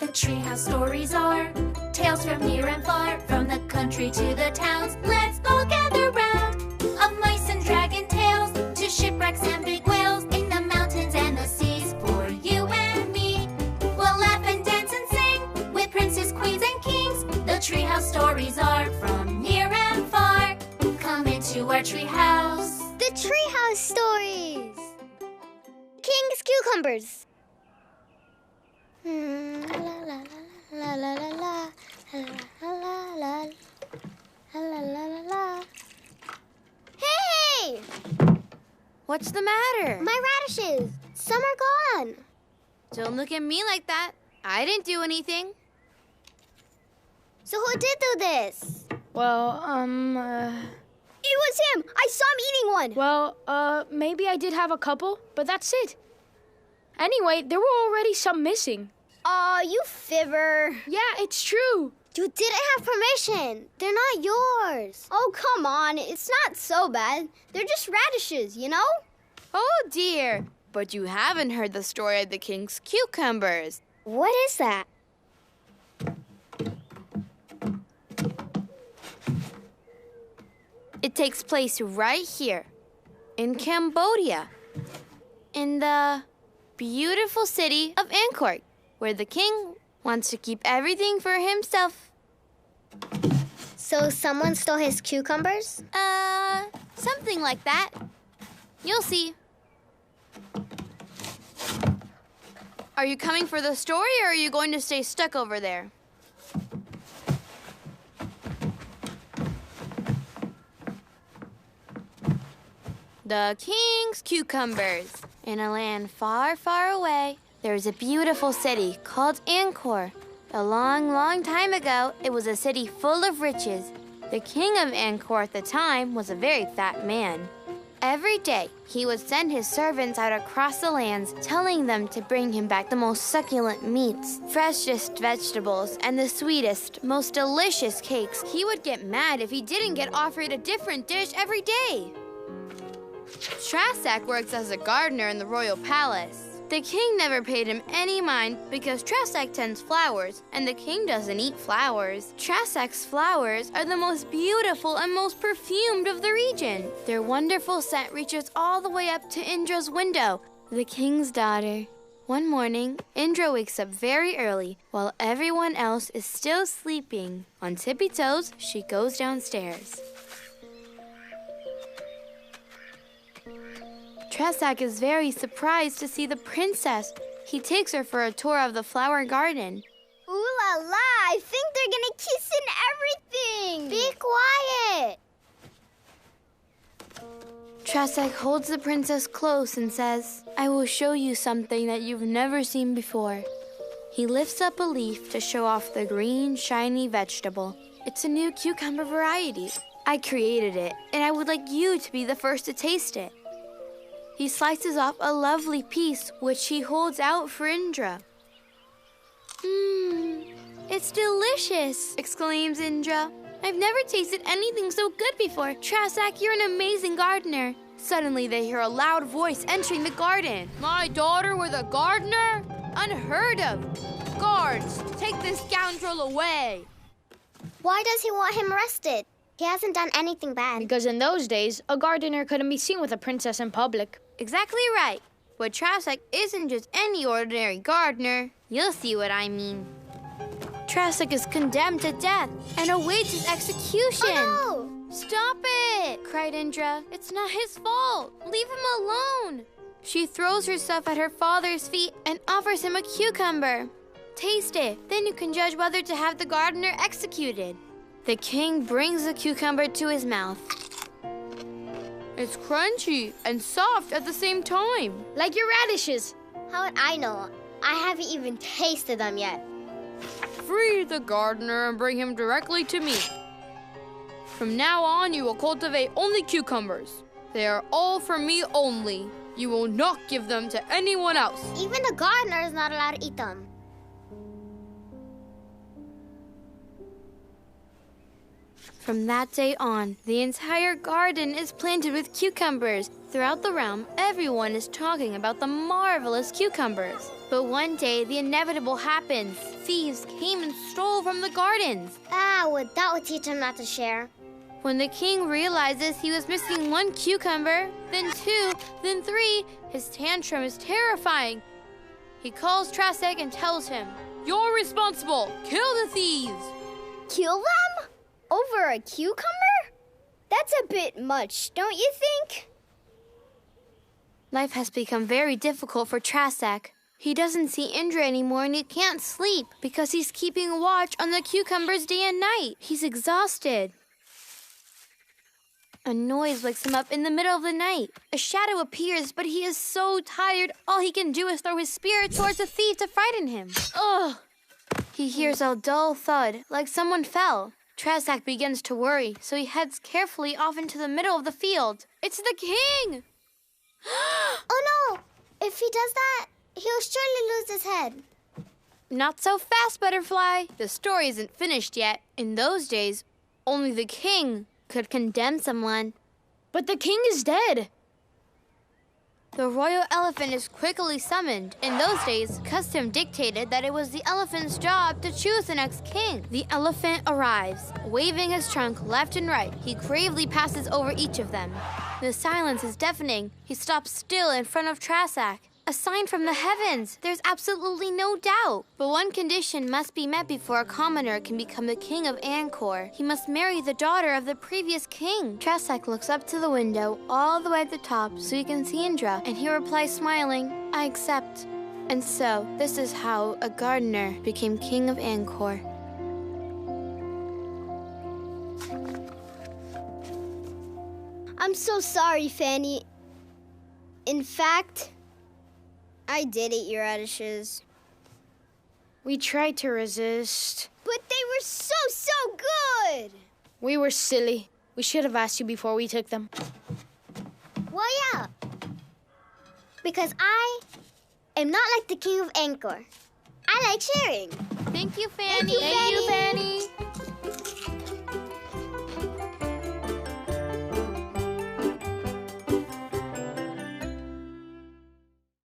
The treehouse stories are tales from near and far, from the country to the towns. Let's all gather round, of mice and dragon tales, to shipwrecks and big whales, in the mountains and the seas. For you and me, we'll laugh and dance and sing, with princes, queens, and kings. The treehouse stories are from near and far. Come into our treehouse. The Treehouse Stories. King's Cucumbers. Hey! What's the matter? My radishes. Some are gone. Don't look at me like that. I didn't do anything. So who did do this? Well, It was him. I saw him eating one. well, maybe I did have a couple, but that's it. Anyway, there were already some missing. Aw, you fibber. Yeah, it's true. You didn't have permission. They're not yours. Oh, come on. It's not so bad. They're just radishes, you know? Oh, dear. But you haven't heard the story of the king's cucumbers. What is that? It takes place right here, in Cambodia, in the beautiful city of Angkor, where the king wants to keep everything for himself. So someone stole his cucumbers? Something like that. You'll see. Are you coming for the story, or are you going to stay stuck over there? The king's cucumbers. In a land far, far away, there's a beautiful city called Angkor. A long, long time ago, it was a city full of riches. The king of Angkor at the time was a very fat man. Every day, he would send his servants out across the lands, telling them to bring him back the most succulent meats, freshest vegetables, and the sweetest, most delicious cakes. He would get mad if he didn't get offered a different dish every day. Trasak works as a gardener in the royal palace. The king never paid him any mind because Trasak tends flowers, and the king doesn't eat flowers. Trasak's flowers are the most beautiful and most perfumed of the region. Their wonderful scent reaches all the way up to Indra's window, the king's daughter. One morning, Indra wakes up very early while everyone else is still sleeping. On tippy toes, she goes downstairs. Trasak is very surprised to see the princess. He takes her for a tour of the flower garden. Ooh la la, I think they're gonna kiss and everything. Be quiet. Trasak holds the princess close and says, "I will show you something that you've never seen before." He lifts up a leaf to show off the green, shiny vegetable. It's a new cucumber variety. I created it, and I would like you to be the first to taste it. He slices off a lovely piece, which he holds out for Indra. It's delicious, exclaims Indra. I've never tasted anything so good before. Trasak, you're an amazing gardener. Suddenly, they hear a loud voice entering the garden. My daughter with a gardener? Unheard of. Guards, take this scoundrel away. Why does he want him arrested? He hasn't done anything bad. Because in those days, a gardener couldn't be seen with a princess in public. Exactly right. But Trasak isn't just any ordinary gardener. You'll see what I mean. Trasak is condemned to death and awaits his execution. Oh, no! Stop it, cried Indra. It's not his fault. Leave him alone. She throws herself at her father's feet and offers him a cucumber. Taste it, then you can judge whether to have the gardener executed. The king brings the cucumber to his mouth. It's crunchy and soft at the same time. Like your radishes. How would I know? I haven't even tasted them yet. Free the gardener and bring him directly to me. From now on, you will cultivate only cucumbers. They are all for me only. You will not give them to anyone else. Even the gardener is not allowed to eat them. From that day on, the entire garden is planted with cucumbers. Throughout the realm, everyone is talking about the marvelous cucumbers. But one day, the inevitable happens. Thieves came and stole from the gardens. Well, that would teach him not to share. When the king realizes he was missing one cucumber, then two, then three, his tantrum is terrifying. He calls Trasek and tells him, "You're responsible! Kill the thieves!" Kill them? Over a cucumber? That's a bit much, don't you think? Life has become very difficult for Trasek. He doesn't see Indra anymore and he can't sleep because he's keeping watch on the cucumbers day and night. He's exhausted. A noise wakes him up in the middle of the night. A shadow appears, but he is so tired, all he can do is throw his spear towards the thief to frighten him. Ugh! He hears a dull thud, like someone fell. Trasek begins to worry, so he heads carefully off into the middle of the field. It's the king! Oh no! If he does that, he'll surely lose his head. Not so fast, Butterfly. The story isn't finished yet. In those days, only the king could condemn someone. But the king is dead. The royal elephant is quickly summoned. In those days, custom dictated that it was the elephant's job to choose the next king. The elephant arrives, waving his trunk left and right. He gravely passes over each of them. The silence is deafening. He stops still in front of Trasek. A sign from the heavens. There's absolutely no doubt. But one condition must be met before a commoner can become the king of Angkor. He must marry the daughter of the previous king. Trasek looks up to the window all the way at the top so he can see Indra, and he replies smiling, "I accept." And so, this is how a gardener became king of Angkor. I'm so sorry, Fanny. In fact, I did eat your radishes. We tried to resist. But they were so good! We were silly. We should have asked you before we took them. Well, yeah. Because I am not like the king of Angkor. I like sharing. Thank you, Fanny. Thank you, Fanny.